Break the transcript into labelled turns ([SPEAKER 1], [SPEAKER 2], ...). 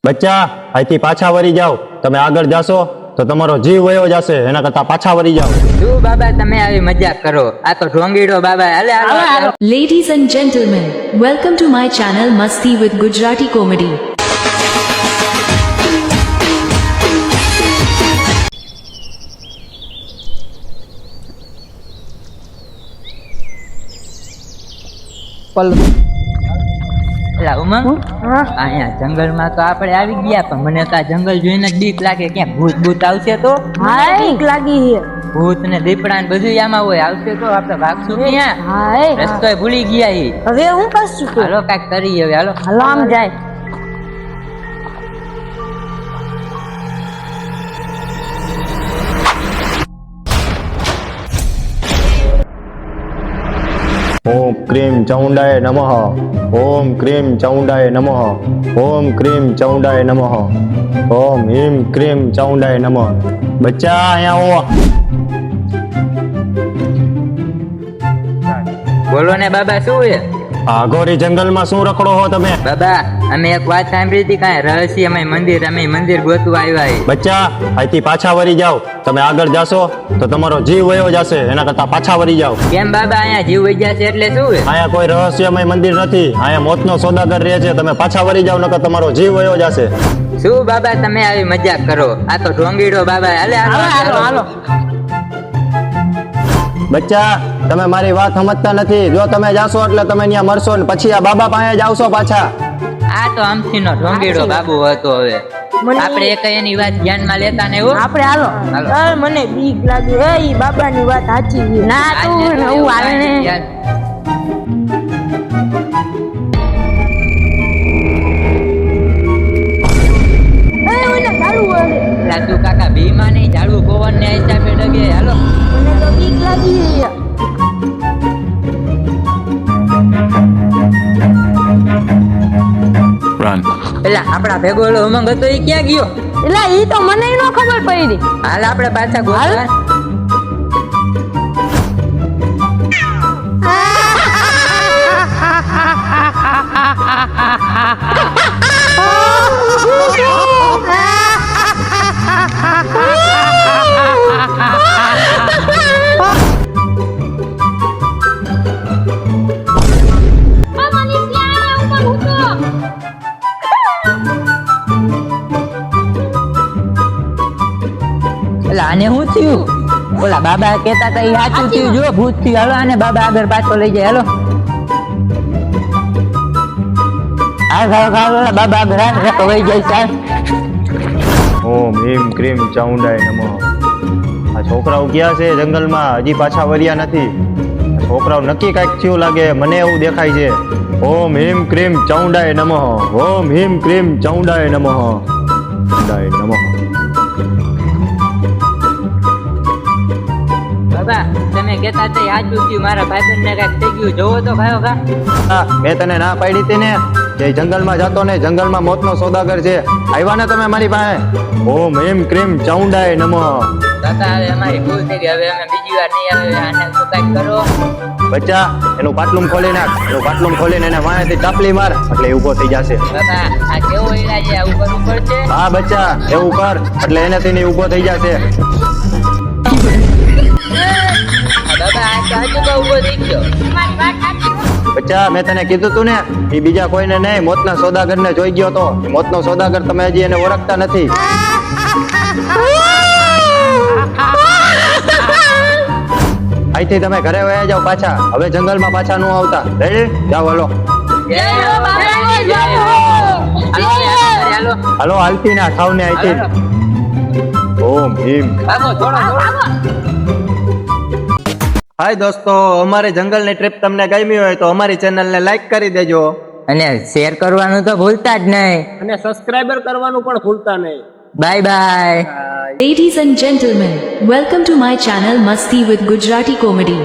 [SPEAKER 1] બચ્ચા અહીંથી પાછા વળી જાઓ. તમે આગળ જાશો તો તમારો જીવ વયો જશે, એના કરતા પાછા વળી જાઓ.
[SPEAKER 2] શું બાબા તમે આવી મજાક કરો? આ તો ઢોંગીડો બાબા. હાલે.
[SPEAKER 3] Ladies and gentlemen, welcome to my channel Masti with Gujarati Comedy.
[SPEAKER 2] ઉમંગ, અહીંયા જંગલમાં તો આપણે આવી ગયા, પણ મને તો આ જંગલ જોઈને જ બીક લાગે. ક્યાં ભૂત આવશે તો?
[SPEAKER 4] બીક લાગી છે.
[SPEAKER 2] ભૂત ને દીપડા ને બધું આમાં હોય. આવશે તો આપણે ભાગશું ક્યાં? રસ્તો ભૂલી ગયા ઈ.
[SPEAKER 4] હવે હું કરશું?
[SPEAKER 2] હાલો કાંઈક કરીએ હવે. હાલો
[SPEAKER 4] હાલો આમ જાય.
[SPEAKER 1] ઓમ ક્રીમ ચાઉંડાય નમઃ. ઓમ ક્રીમ ચાઉંડાય નમઃ. ઓમ ક્રીમ ચાઉંડાય નમઃ. ઓમ હિમ ક્રીમ ચાઉંડાય નમઃ. બચ્ચા અહીંયા આવો.
[SPEAKER 2] બોલો ને બાબા, શું છે?
[SPEAKER 1] આઘોરી જંગલમાં શું રખડો હો તમે?
[SPEAKER 2] બાબા અમે એક વાત સાંભળી હતી, કાંઈ રહસ્યમય મંદિર, અમે મંદિર ગોતવા આવ્યા.
[SPEAKER 1] બચ્ચા અહીંથી પાછા વળી જાઓ. તમે આગળ જાશો તો તમારો જીવ વયો જશે, એના કરતા પાછા વળી જાઓ.
[SPEAKER 2] કેમ બાબા, અહીંયા જીવ વઈ જશે એટલે શું છે?
[SPEAKER 1] અહીંયા કોઈ રહસ્યમય મંદિર નથી, અહીંયા મોતનો સોદાગર રહે છે. તમે પાછા વળી જાઓ, નકર તમારો જીવ વયો જશે.
[SPEAKER 2] શું બાબા તમે આવી મજાક કરો? આ તો ઢોંગીડો બાબા. હાલો.
[SPEAKER 1] બચ્ચા તમે મારી વાત સમજતા નથી. જો તમે જાશો એટલે તમે ત્યાં મરશો ને પછી આ બાબા પાસે જ આવશો પાછા.
[SPEAKER 2] આ તો આમથી નો ઢોંગીડો બાબુ હતો. હવે આપણે એક એની વાત ધ્યાનમાં લેતા ને.
[SPEAKER 4] આપણે હાલો. મને બીક લાગે. એ બાબાની વાત સાચી છે. ના તું હું આવે ને.
[SPEAKER 2] તું કાકા ભીમા નહીં, ઝાડુ પવન ને હિસાબે ડગે. હાલો.
[SPEAKER 4] મને તો બીક લાગી છે.
[SPEAKER 2] પેલા આપણા ભેગો ઓલો ઉમંગ હતો, એ ક્યાં ગયો?
[SPEAKER 4] એટલે ઈ તો મને નો ખબર પડી.
[SPEAKER 2] હાલ આપણે પાછા ગોતવા. આને શું થયું? ઓલા બાબા કેતા હતા એ સાચું થયું. જો ભૂત થયું. હાલો આને બાબા આગળ પાછો લઈ જાય. હાલો બાબા આગળ વહી જાય સાહેબ.
[SPEAKER 1] ઓમ હિમ ક્રીમ ચાઉંડાય નમઃ. આ છોકરાઓ ગયા છે જંગલમાં, હજી પાછા વર્યા નથી. આ છોકરાઓ નક્કી કાંઈક થયું લાગે, મને એવું દેખાય છે. ઓમ હિમ ક્રીમ ચાઉંડાય નમઃ. ઓમ હિમ ક્રીમ ચાઉંડાય નમઃ. ચાઉંડાય નમઃ.
[SPEAKER 2] બાબા તમે કેતા હતા એ સાચું થયું. મારા ભાઈબંધ ને કાંઈક થઈ ગયું. જોવો તો ભાઈ કા.
[SPEAKER 1] હા, મેં તને ના પાડી હતી ને કે જંગલમાં જતો ને, જંગલમાં મોતનો સોદાગર છે. આવ્યા ને તમે મારી પાસે. ઓમ હિમ ક્રીમ ચાઉંડાય નમઃ.
[SPEAKER 2] કાકા હવે અમારી ભૂલ થઈ ગઈ. હવે અમે બીજી વાર નહીં આવે. આને શું કાંઈક કરો.
[SPEAKER 1] બચ્ચા એનું પાટલું ખોલી નાખ. એનું પાટલું ખોલીને એને વાણેથી ચાપલી માર એટલે એ ઊભો થઈ જશે.
[SPEAKER 2] બાબા આ કેવો ઈલાજ છે? આવું કરવું પડશે?
[SPEAKER 1] હા બચ્ચા એવું કર એટલે એનાથી ને ઊભો થઈ જશે.
[SPEAKER 2] બાબા આ સાચું તો ઊભો થઈ ગયો.
[SPEAKER 1] બચ્ચા મેં તને કીધું તું ને, એ બીજા કોઈને નહીં, મોતના સોદાગર ને જોઈ ગયો તો. મોતનો સોદાગર તમે હજી એને ઓળખતા નથી. અહીંથી તમે ઘરે વયા જાઓ પાછા. હવે જંગલમાં પાછા નું આવતા. રેડી? જાઓ હાલો. હાલો હાલતી ના ખાવ ને અહીંથી. ઓમ હિમ. હાય દોસ્તો, અમારી જંગલની ટ્રીપ તમને ગમી હોય તો અમારી ચેનલને લાઈક કરી દેજો
[SPEAKER 2] અને શેર કરવાનું તો ભૂલતા જ નહીં.
[SPEAKER 5] અને સબસ્ક્રાઇબર કરવાનું પણ ભૂલતા નહીં.
[SPEAKER 2] Bye bye.
[SPEAKER 3] Ladies and gentlemen, welcome to my channel Masti with Gujarati Comedy.